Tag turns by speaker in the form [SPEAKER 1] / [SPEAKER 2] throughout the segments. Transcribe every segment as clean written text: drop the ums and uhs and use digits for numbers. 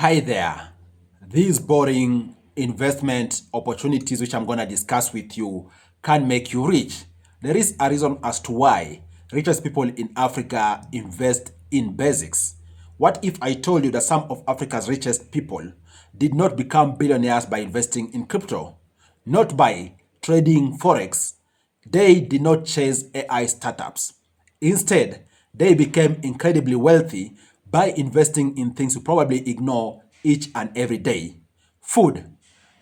[SPEAKER 1] Hi there. These boring investment opportunities which I'm going to discuss with you can make you rich. There is a reason as to why richest people in Africa invest in basics. What if I told you that some of Africa's richest people did not become billionaires by investing in crypto, not by trading forex? They did not chase AI startups. Instead, they became incredibly wealthy by investing in things you probably ignore each and every day. Food,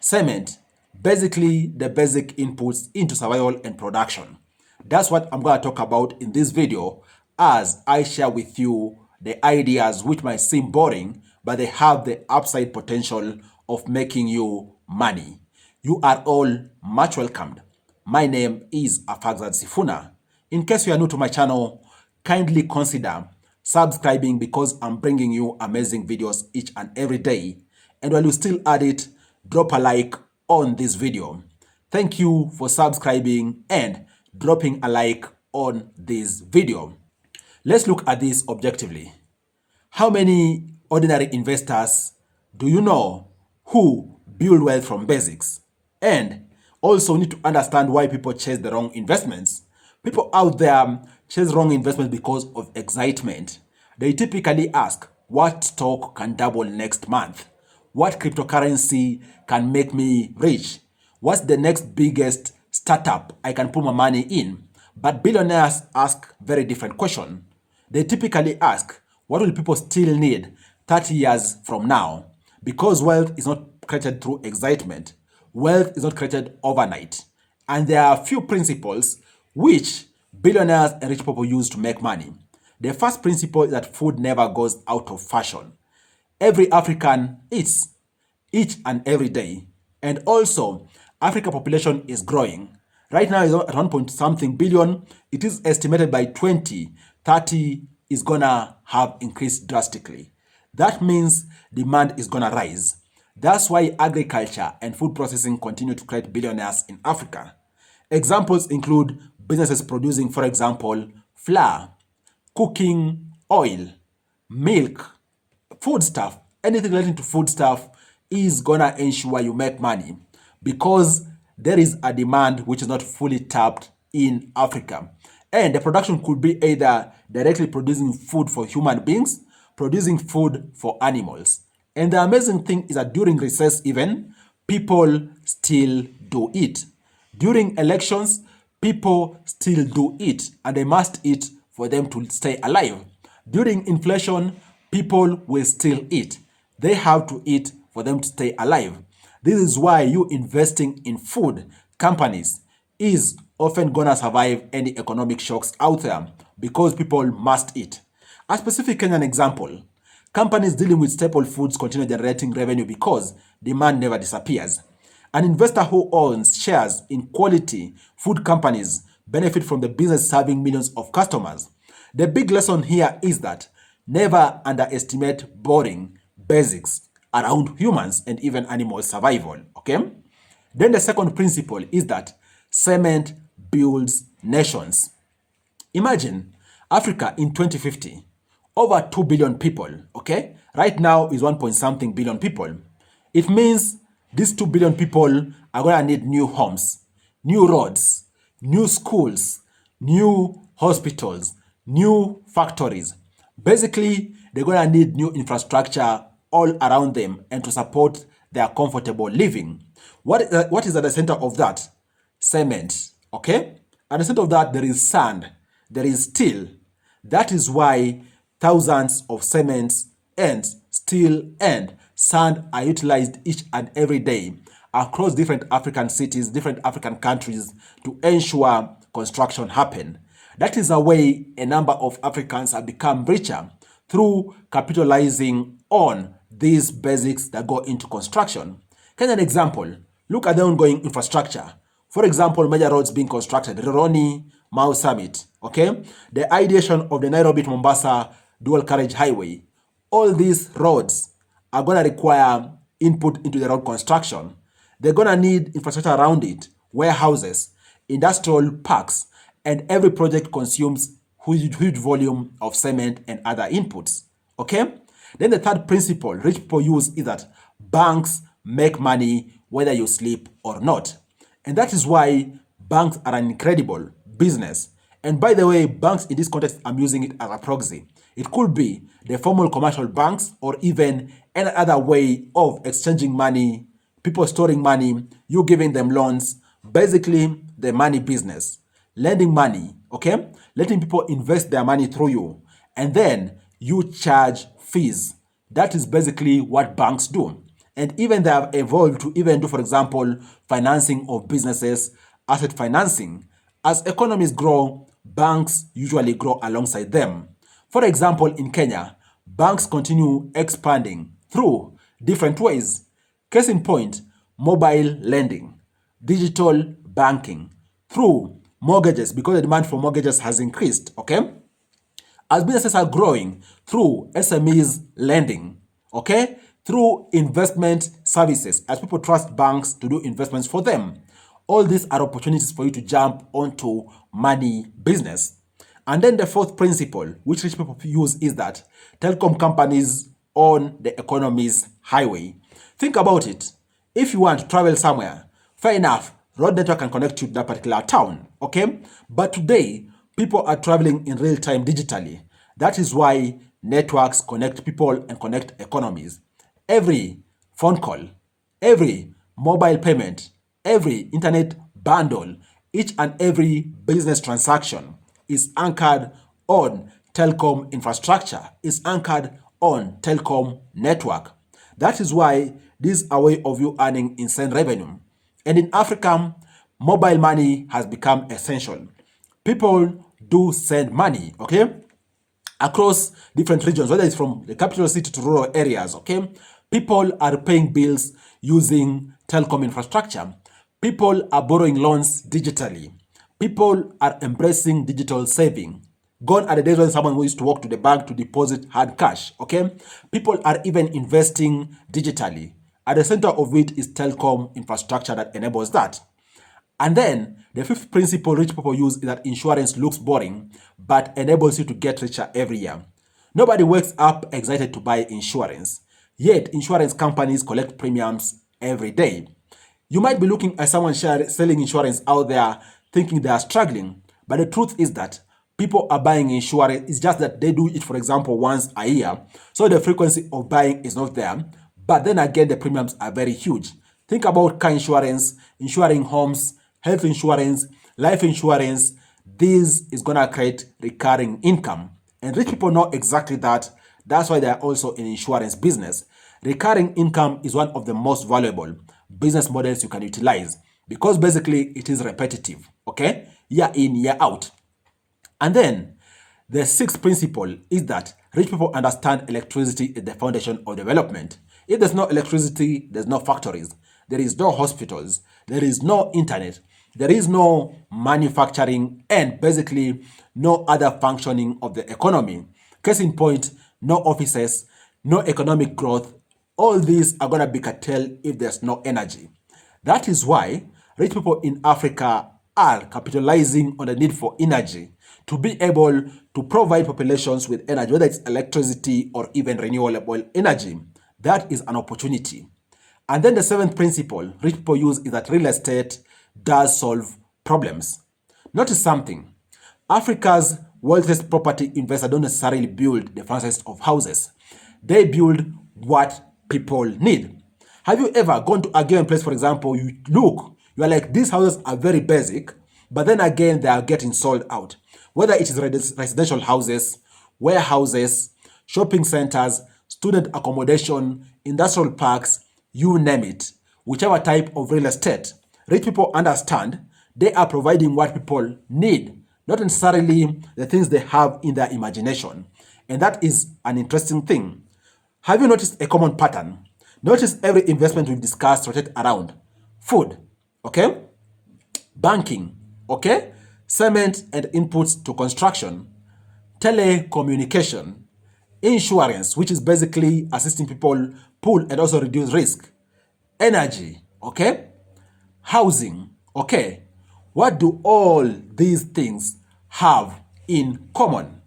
[SPEAKER 1] cement, basically the basic inputs into survival and production. That's what I'm going to talk about in this video as I share with you the ideas which might seem boring, but they have the upside potential of making you money. You are all much welcomed. My name is Afagzad Sifuna. In case you are new to my channel, kindly consider subscribing because I'm bringing you amazing videos each and every day. And while you still at it, drop a like on this video. Thank you for subscribing and dropping a like on this video. Let's look at this objectively. How many ordinary investors do you know who build wealth from basics? And also need to understand why people chase the wrong investments. People out there chase wrong investments because of excitement. They typically ask, what stock can double next month? What cryptocurrency can make me rich? What's the next biggest startup I can put my money in? But billionaires ask very different question. They typically ask, what will people still need 30 years from now? Because wealth is not created through excitement. Wealth is not created overnight. And there are a few principles which billionaires and rich people use to make money. The first principle is that food never goes out of fashion. Every African eats each and every day. And also, Africa population is growing. Right now it's at 1 point something billion. It is estimated by 2030 is gonna have increased drastically. That means demand is gonna rise. That's why agriculture and food processing continue to create billionaires in Africa. Examples include businesses producing, for example, flour, cooking oil, milk, food stuff, anything relating to food stuff is gonna ensure you make money because there is a demand which is not fully tapped in Africa. And the production could be either directly producing food for human beings, producing food for animals. And the amazing thing is that during recess even, people still do it. During elections, people still do it and they must eat for them to stay alive. During inflation, people will still eat. They have to eat for them to stay alive. This is why you investing in food companies is often gonna survive any economic shocks out there because people must eat. A specific Kenyan example, companies dealing with staple foods continue generating revenue because demand never disappears. An investor who owns shares in quality food companies benefit from the business serving millions of customers. The big lesson here is that never underestimate boring basics around humans and even animal survival, okay? Then the second principle is that cement builds nations. Imagine Africa in 2050, over 2 billion people, okay? Right now is 1 point something billion people. It means these 2 billion people are gonna need new homes, new roads, new schools, new hospitals, new factories. Basically, they're gonna need new infrastructure all around them and to support their comfortable living. What is at the center of that? Cement, okay? At the center of that, there is sand, there is steel. That is why thousands of cements and steel and sand are utilized each and every day across different African cities, different African countries to ensure construction happen. That is a way a number of Africans have become richer through capitalizing on these basics that go into construction. Can an example, look at the ongoing infrastructure. For example, major roads being constructed, Roroni, Mau Summit, okay? The ideation of the Nairobi to Mombasa dual carriage highway. All these roads are gonna require input into the road construction. They're gonna need infrastructure around it, warehouses, industrial parks, and every project consumes huge volume of cement and other inputs, okay? Then the third principle rich people use is that banks make money whether you sleep or not. And that is why banks are an incredible business. And by the way, banks in this context, I'm using it as a proxy. It could be the formal commercial banks or even any other way of exchanging money, people storing money, you giving them loans, basically the money business. Lending money, okay? Letting people invest their money through you. And then you charge fees. That is basically what banks do. And even they have evolved to even do, for example, financing of businesses, asset financing. As economies grow, banks usually grow alongside them. For example, in Kenya, banks continue expanding through different ways. Case in point, mobile lending, digital banking, through mortgages, because the demand for mortgages has increased, okay? As businesses are growing through SMEs lending, okay? Through investment services, as people trust banks to do investments for them. All these are opportunities for you to jump onto money business. And then the fourth principle, which rich people use, is that telecom companies own the economy's highway. Think about it. If you want to travel somewhere, fair enough, road network can connect you to that particular town, okay? But today, people are traveling in real time digitally. That is why networks connect people and connect economies. Every phone call, every mobile payment, every internet bundle, each and every business transaction is anchored on telecom infrastructure, is anchored on telecom network. That is why this is a way of you earning insane revenue. And in Africa, mobile money has become essential. People do send money, okay, across different regions, whether it's from the capital city to rural areas, okay? People are paying bills using telecom infrastructure. People are borrowing loans digitally. People are embracing digital saving. Gone are the days when someone used to walk to the bank to deposit hard cash, okay? People are even investing digitally. At the center of it is telecom infrastructure that enables that. And then the fifth principle rich people use is that insurance looks boring, but enables you to get richer every year. Nobody wakes up excited to buy insurance, yet insurance companies collect premiums every day. You might be looking at someone selling insurance out there thinking they are struggling, but the truth is that people are buying insurance. It's just that they do it, for example, once a year. So the frequency of buying is not there. But then again, the premiums are very huge. Think about car insurance, insuring homes, health insurance, life insurance. This is going to create recurring income. And rich people know exactly that. That's why they are also in insurance business. Recurring income is one of the most valuable business models you can utilize because basically it is repetitive, okay? Year in, year out. And then the sixth principle is that rich people understand electricity is the foundation of development. If there's no electricity, there's no factories, there is no hospitals, there is no internet, there is no manufacturing, and basically no other functioning of the economy. Case in point, no offices, no economic growth. All these are going to be curtailed if there's no energy. That is why rich people in Africa are capitalizing on the need for energy to be able to provide populations with energy, whether it's electricity or even renewable energy. That is an opportunity. And then the seventh principle rich people use is that real estate does solve problems. Notice something. Africa's wealthiest property investors don't necessarily build the fanciest of houses. They build what people need. Have you ever gone to a given place, for example, you are like, these houses are very basic, but then again, they are getting sold out. Whether it is residential houses, warehouses, shopping centers, student accommodation, industrial parks, you name it, whichever type of real estate, rich people understand they are providing what people need, not necessarily the things they have in their imagination. And that is an interesting thing. Have you noticed a common pattern? Notice every investment we've discussed rotate around food, okay? Banking, okay? Cement and inputs to construction, telecommunication, insurance, which is basically assisting people pool and also reduce risk, energy, okay? Housing, okay? What do all these things have in common?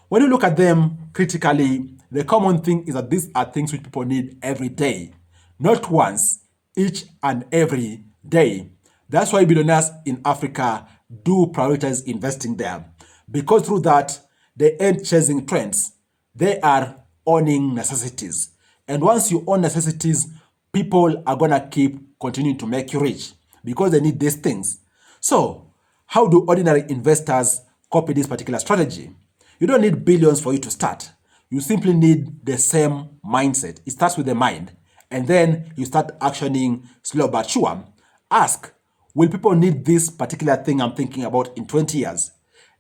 [SPEAKER 1] When you look at them critically, The common thing is that these are things which people need every day, not once, each and every day. That's why billionaires in Africa do prioritize investing there, because through that, they ain't chasing trends. They are owning necessities. And once you own necessities, people are going to keep continuing to make you rich because they need these things. So, how do ordinary investors copy this particular strategy? You don't need billions for you to start. You simply need the same mindset. It starts with the mind. And then you start actioning slow but sure. Ask, will people need this particular thing I'm thinking about in 20 years?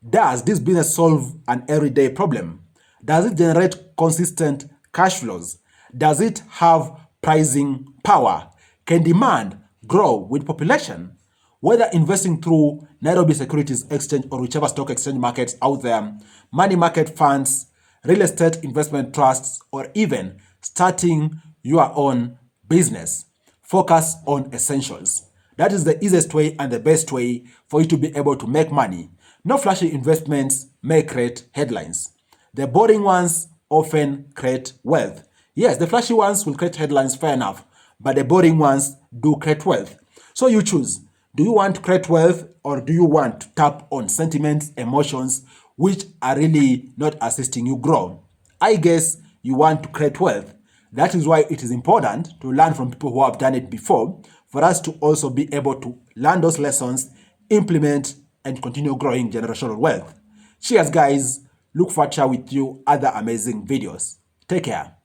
[SPEAKER 1] Does this business solve an everyday problem? Does it generate consistent cash flows? Does it have pricing power? Can demand grow with population? Whether investing through Nairobi Securities Exchange or whichever stock exchange markets out there, money market funds, real estate investment trusts, or even starting your own business, focus on essentials. That is the easiest way and the best way for you to be able to make money. No flashy investments may create headlines. The boring ones often create wealth. Yes, the flashy ones will create headlines, fair enough, but the boring ones do create wealth. So you choose. Do you want to create wealth, or do you want to tap on sentiments, emotions, which are really not assisting you grow? I guess you want to create wealth. That is why it is important to learn from people who have done it before, for us to also be able to learn those lessons, implement, and continue growing generational wealth. Cheers, guys. Look forward to share with you other amazing videos. Take care.